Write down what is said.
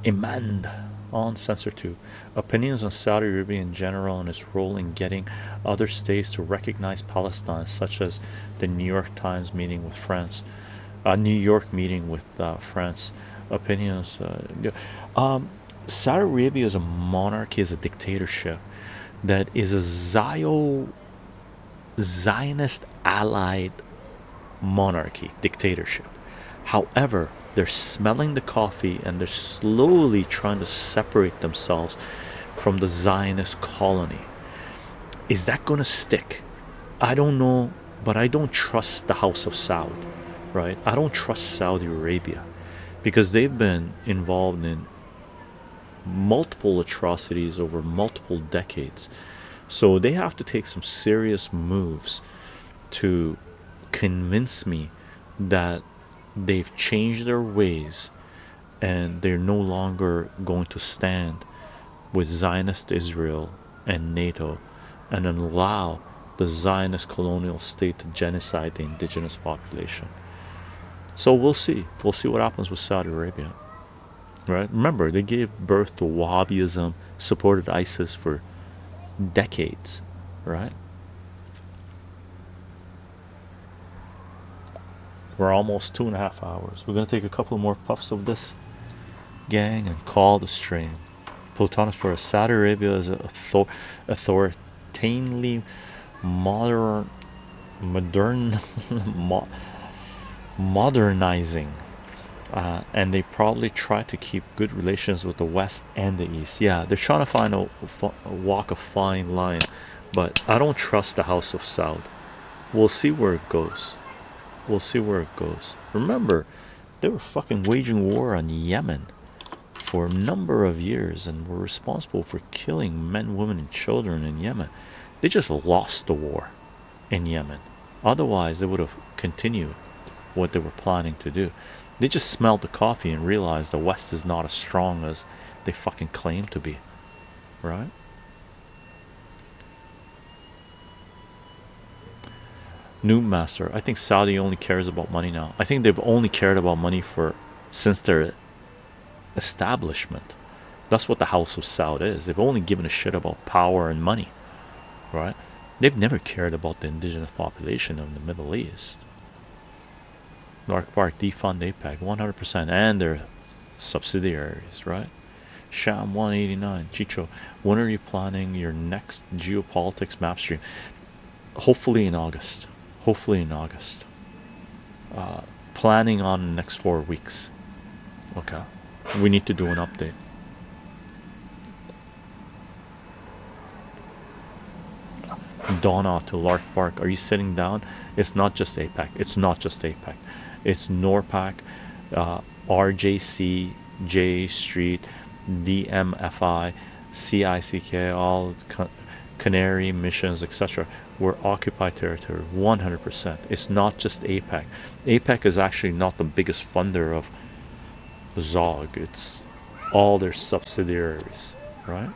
Imand on Censor 2. Opinions on Saudi Arabia in general and its role in getting other states to recognize Palestine, such as the New York Times meeting with France, New York meeting with France. Opinions. Saudi Arabia is a monarchy, is a dictatorship that is a Zionist allied monarchy, dictatorship. However, they're smelling the coffee and they're slowly trying to separate themselves from the Zionist colony. Is that going to stick? I don't know, but I don't trust the House of Saud, right? I don't trust Saudi Arabia because they've been involved in multiple atrocities over multiple decades. So they have to take some serious moves to convince me that they've changed their ways and they're no longer going to stand with Zionist Israel and NATO and allow the Zionist colonial state to genocide the indigenous population. So we'll see. We'll see what happens with Saudi Arabia. Right? Remember, they gave birth to Wahhabism, supported ISIS for decades, right? We're almost 2.5 hours. We're gonna take a couple more puffs of this, gang, and call the stream. Plutonus for Saudi Arabia is authoritarianly modernizing, and they probably try to keep good relations with the West and the East. Yeah, they're trying to find a walk a fine line, but I don't trust the House of Saud. We'll see where it goes. We'll see where it goes. Remember, they were fucking waging war on Yemen for a number of years and were responsible for killing men, women, and children in Yemen. They just lost the war in Yemen. Otherwise, they would have continued what they were planning to do. They just smelled the coffee and realized the West is not as strong as they fucking claim to be. Right? New Master, I think Saudi only cares about money now. I think they've only cared about money since their establishment. That's what the House of Saud is. They've only given a shit about power and money, right? They've never cared about the indigenous population of the Middle East. Lark Park, Defund, AIPAC, 100%, and their subsidiaries, right? Sham 189, Chycho, when are you planning your next geopolitics map stream? Hopefully in August. Hopefully in August. Planning on the next 4 weeks. Okay. We need to do an update. Donna to Lark Park, are you sitting down? It's not just AIPAC. It's not just AIPAC. It's NORPAC, RJC, J Street, DMFI, CICK, all Canary missions, etc. We're occupied territory 100%. It's not just AIPAC. AIPAC is actually not the biggest funder of ZOG. It's all their subsidiaries, right?